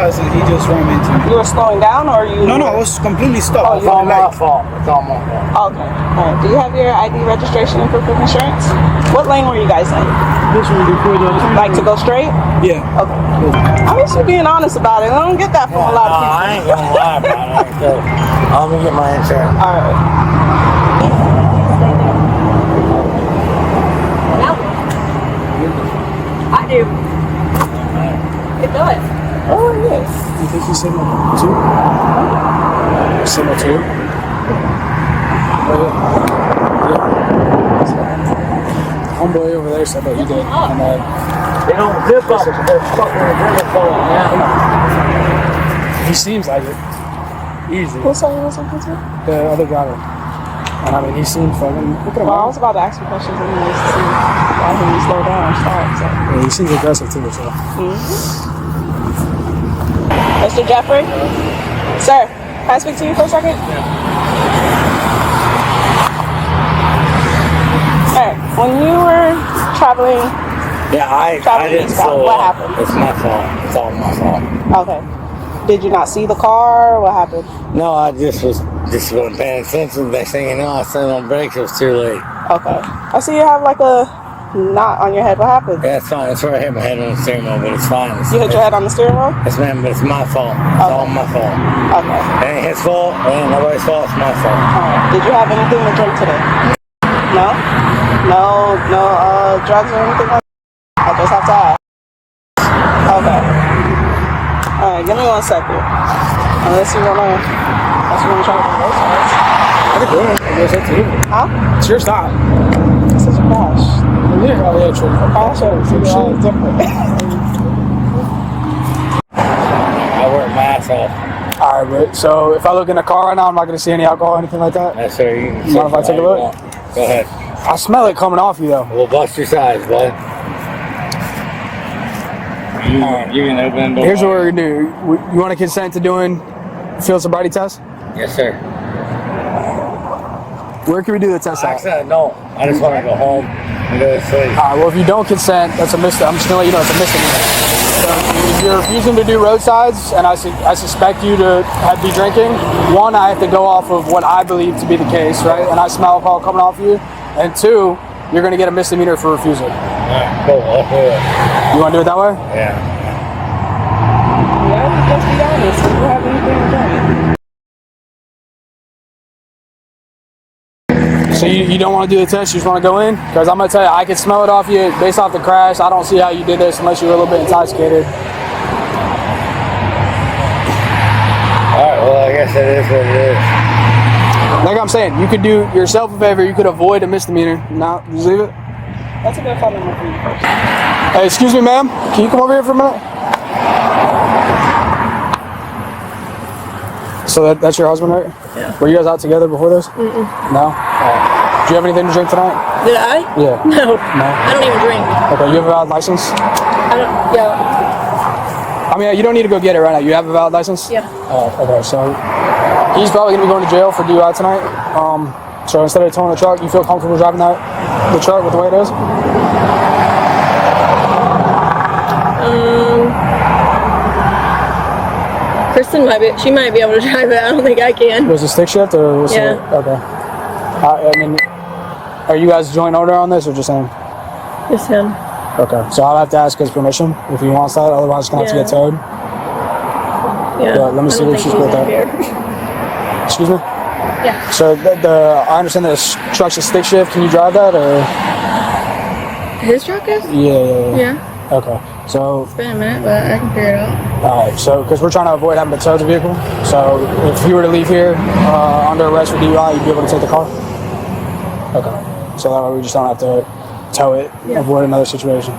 because he just ran into me. You were slowing down, or you? No, I was completely stuck. Oh, It's all my fault. It's all my fault. Okay. All right. Do you have your ID, registration, and proof of insurance? What lane were you guys in? This one before the turn. Like to go straight? Yeah. Okay. I wish you being honest about it. I don't get that from a lot of people. I ain't gonna lie about it. So, I'm gonna get my insurance. All right. I do. It does. Oh, yes. You think you said number 2? Said number 2? Oh, yeah. Homeboy over there said that he did. And, They don't zip up. They're fucking ridiculous, man. he seems like it. Easy. Who saw you was something too? The other driver. And I mean, he seemed fucking. Look at him. Well, I was about to ask you questions anyways to see why he slowed down or start. So. Yeah, he seems aggressive too. So. Mr. Jeffrey? Sir, can I speak to you for a second? Alright, when you were traveling... Yeah, I didn't slow what up. happened? It's my fault. It's all my fault. Okay. Did you not see the car? What happened? No, I just wasn't paying attention. Next thing you know, I slammed on brakes. It was too late. Okay. I see you have like a knot on your head. What happened? Yeah, it's fine. That's where I hit my head on the steering wheel, but it's fine. You hit your head on the steering wheel? Yes, ma'am, but it's my fault. It's all my fault. Okay. It ain't his fault. It ain't nobody's fault. It's my fault. Alright. Did you have anything to drink today? No? No drugs or anything like that? I just have to ask. Okay. Alright, give me 1 second. Unless you wanna try to do those ones. I could do it. I guess that's you. Huh? It's your stop. This is a crash. Oh, yeah, true. A crash or CDL is different. I work my ass off. Alright, but so if I look in the car right now, I'm not gonna see any alcohol or anything like that? Yes, sir. You can Mind if I take a look? Go ahead. I smell it coming off you though. We'll bust your sides, bud. You can open the door. Here's what we're gonna do. You want to consent to doing field sobriety test? Yes, sir. Where can we do the test at? Actually, no. I just want to go home and go to sleep. Alright, well if you don't consent, that's a misdemeanor. I'm just gonna let you know it's a misdemeanor. So if you're refusing to do roadsides, and I suspect you to be drinking, one, I have to go off of what I believe to be the case, right? And I smell alcohol coming off you. And two, you're gonna get a misdemeanor for refusal. Alright, cool. I'll do it. You wanna do it that way? Yeah. Yeah, let's be honest. Do you have anything to drink? So you don't want to do the test, you just want to go in? Because I'm going to tell you, I can smell it off you based off the crash. I don't see how you did this unless you were a little bit intoxicated. Alright, well, I guess it is what it is. Like I'm saying, you could do yourself a favor, you could avoid a misdemeanor. No, just leave it. That's a good phone number for you first. Hey, excuse me, ma'am. Can you come over here for a minute? So that's your husband, right? Yeah. Were you guys out together before this? Mm-mm. No? Do you have anything to drink tonight? Did I? Yeah. No. No? I don't even drink. Okay, you have a valid license? I don't. Yeah. I mean, you don't need to go get it right now. You have a valid license? Yeah. Oh, okay. So he's probably going to be going to jail for DUI tonight. So instead of towing the truck, you feel comfortable driving the truck with the way it is? Kristen she might be able to drive it. I don't think I can. Was it stick shift or was Yeah. it? Okay. I mean, are you guys joint owner on this or just him? Just him. Okay. So I'll have to ask his permission if he wants that. Otherwise, it's going to have to get towed. Yeah. But let me see what she's with that. Excuse me? Yeah. So I understand that the truck's a stick shift. Can you drive that or? His truck is? Yeah. Yeah. Okay. So. It's been a minute, but I can figure it out. Alright, so because we're trying to avoid having to tow the vehicle, so if you were to leave here under arrest for DUI, you'd be able to take the car? Okay. So that way we just don't have to tow it, avoid another situation.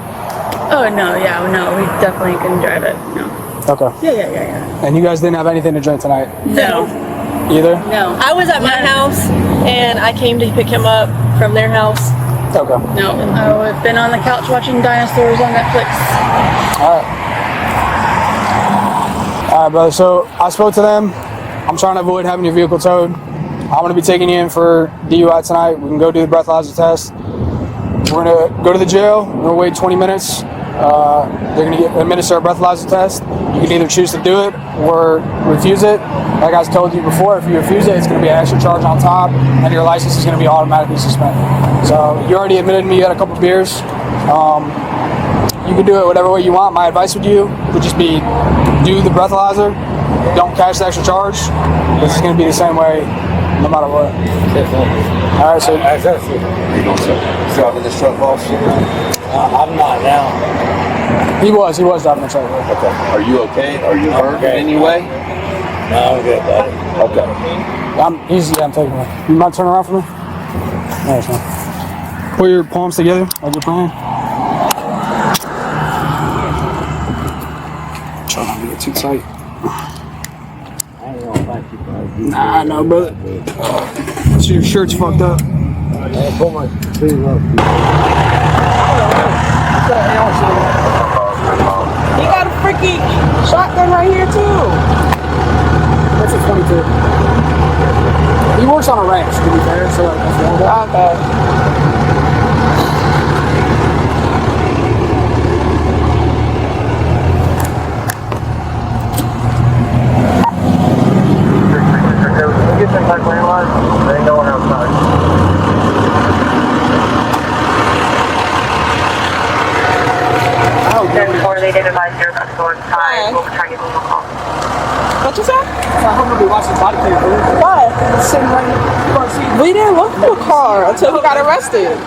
Oh, no, yeah, no, we definitely can drive it. No. Okay. Yeah. And you guys didn't have anything to drink tonight? No. Either? No. I was at my house, and I came to pick him up from their house. Okay. No. I've been on the couch watching dinosaurs on Netflix. Alright, brother. So I spoke to them. I'm trying to avoid having your vehicle towed. I'm going to be taking you in for DUI tonight. We can go do the breathalyzer test. We're going to go to the jail. We're going to wait 20 minutes. They're going to administer a breathalyzer test. You can either choose to do it or refuse it. Like I told you before, if you refuse it, it's going to be an extra charge on top, and your license is going to be automatically suspended. So you already admitted me you had a couple beers. You can do it whatever way you want. My advice would just be do the breathalyzer. Don't catch the extra charge. This is going to be the same way no matter what. All right, so You driving this truck, boss? I'm not now. he was driving the truck. Okay. Are you okay? Are you hurt in any way? No, I'm good, buddy. Okay. I'm taking it. You might turn around for me? No, it's not. Put your palms together like you're praying. Try not to get too tight. I ain't gonna fight you, bro. Nah, no, brother. So your shirt's fucked up. Hey, pull my sleeve up. He got a freaking shotgun right here too. That's a 22. He works on a ranch, to be fair, so that's one. Okay. Get that back lane line. There ain't no one outside. Before they did advise your customer time, we'll try to give them a call. What you say? I hope nobody watches body cam. What? Sitting right here. You can't see. We didn't look for the car until he got arrested.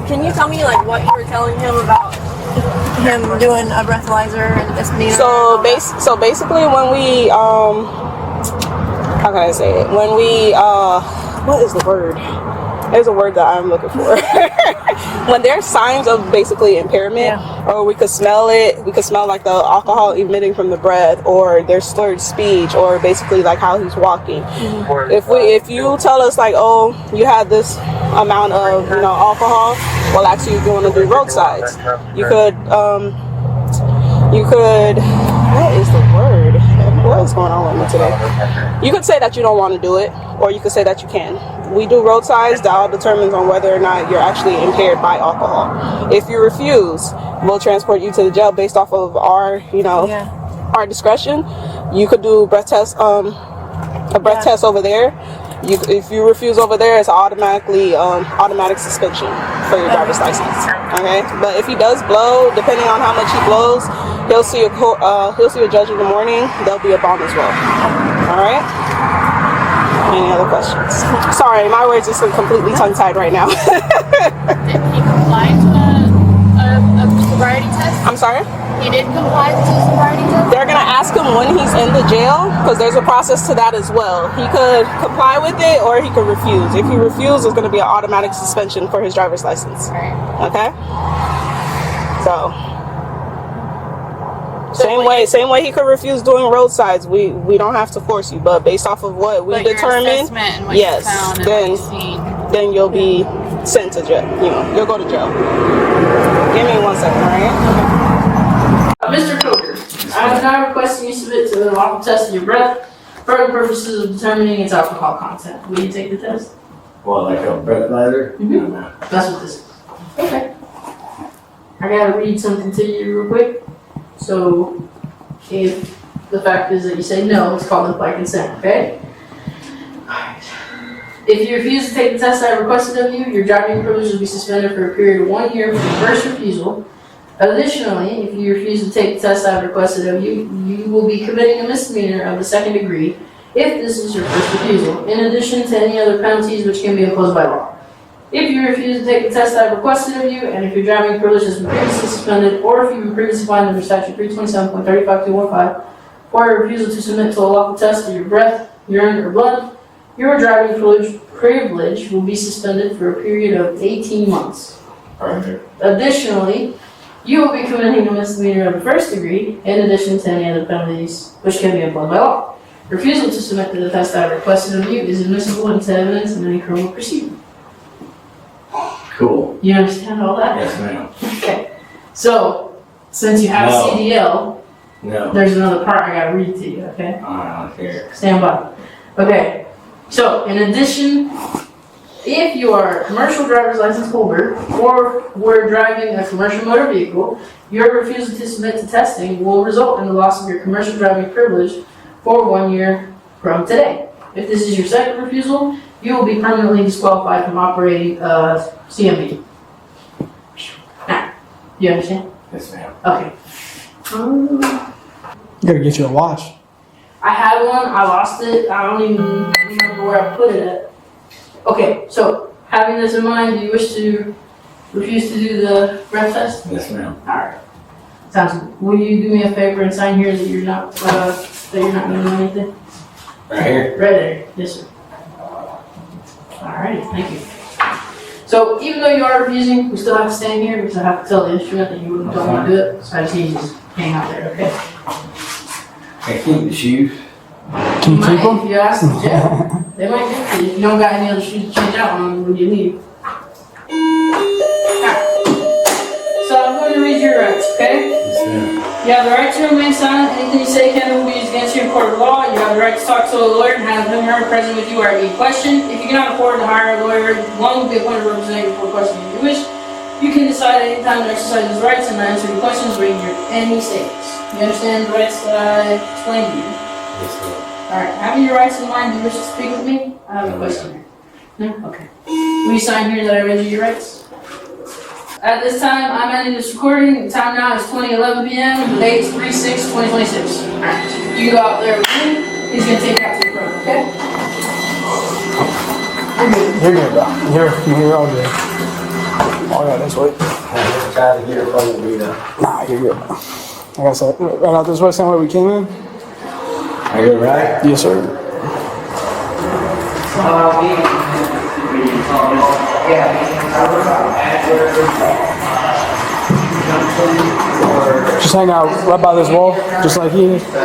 Can you tell me like what you were telling him about him doing a breathalyzer and misdemeanor? So basically when we how can I say it? When we what is the word? There's a word that I'm looking for. When there's signs of basically impairment, or we could smell it, we could smell like the alcohol emitting from the breath, or there's slurred speech, or basically like how he's walking. If you tell us like, oh, you had this amount of alcohol, well, actually you're going to do roadsides. You could what is the word? What is going on with me today? You could say that you don't want to do it, or you could say that you can. We do roadsides. That all determines on whether or not you're actually impaired by alcohol. If you refuse, we'll transport you to the jail based off of our, our discretion. You could do a breath test over there. If you refuse over there, it's automatic suspension for your driver's license. Okay, but if he does blow, depending on how much he blows, he'll see a judge in the morning. There'll be a bond as well. All right. Any other questions? Sorry, my words are completely tongue-tied right now. Did he comply to a sobriety test? I'm sorry? He did comply to the sobriety test? They're going to ask him when he's in the jail, because there's a process to that as well. He could comply with it, or he could refuse. If he refuses, there's going to be an automatic suspension for his driver's license. Right. Okay? So... Same way he could refuse doing roadsides. We don't have to force you, but based off of what we determine, yes, then you'll be sent to jail. You'll go to jail. Give me 1 second, all right? Mr. Coker, I am now requesting you submit to an alcohol test of your breath for the purposes of determining its alcohol content. Will you take the test? Well, like a breathalyzer? Mm-hmm. That's what this is. Okay. I gotta read something to you real quick. So, if the fact is that you say no, it's called implied consent, okay? Alright. If you refuse to take the test I requested of you, your driving privilege will be suspended for a period of 1 year for the first refusal. Additionally, if you refuse to take the test I requested of you, you will be committing a misdemeanor of the second degree if this is your first refusal, in addition to any other penalties which can be imposed by law. If you refuse to take the test I requested of you, and if your driving privilege has been previously suspended, or if you've been previously fined under statute 327.35215 for a refusal to submit to a lawful test of your breath, urine, or blood, your driving privilege will be suspended for a period of 18 months. Additionally, you will be committing a misdemeanor of the first degree, in addition to any other penalties which can be imposed by law. Refusal to submit to the test I requested of you is admissible into evidence in any criminal proceeding. Cool. You understand all that? Yes, ma'am. Okay. So, since you have No. a CDL, No. there's another part I gotta read to you, okay? I don't care. Stand by. Okay. So, in addition, If you are a commercial driver's license holder or were driving a commercial motor vehicle, your refusal to submit to testing will result in the loss of your commercial driving privilege for 1 year from today. If this is your second refusal, you will be permanently disqualified from operating CMV. Now, you understand? Yes, ma'am. Okay. You gotta get you a watch. I had one, I lost it, I don't even remember where I put it at. Okay, so having this in mind, do you wish to refuse to do the breath test? Yes, ma'am. Alright. Sounds good. Will you do me a favor and sign here that you're not gonna do anything? Right here. Right there, yes sir. Alrighty, thank you. So even though you are refusing, we still have to stand here because I have to tell the instrument that you don't want to do it. So I just need you to just hang out there, okay? I keep the shoes. Can you Might, keep them? if you ask them, yeah. They might give it to you if you don't got any other shoes to change out on when you leave. Alright. So I'm going to read your rights, okay? Yes, ma'am. You have the right to remain silent. Anything you say can be used against you in court of law. You have the right to talk to a lawyer and have him or her present with you or any question. If you cannot afford to hire a lawyer, one will be appointed representative for questions if you wish. You can decide at any time to exercise his rights and not answer any questions or any statements. You understand the rights that I explained to you? Yes, ma'am. Alright, having your rights in mind, do you wish to speak with me? I have a question here. No? Okay. Will you sign here that I read you your rights? At this time, I'm ending this recording. The time now is 20:11 p.m. The date is 3/6/2026. Alright. You go out there with me. He's gonna take you out to the front, okay? You're good, bro. You're all good. Oh yeah, this way. I tried to get her from the beat up. Nah, you're good. Like I said, right out this way, same way we came in. Are you right? Yes, sir. Just hang out right by this wall, just like he is. Like,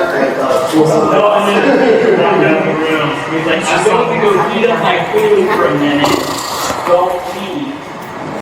she's going to go eat up my food for a minute. Don't eat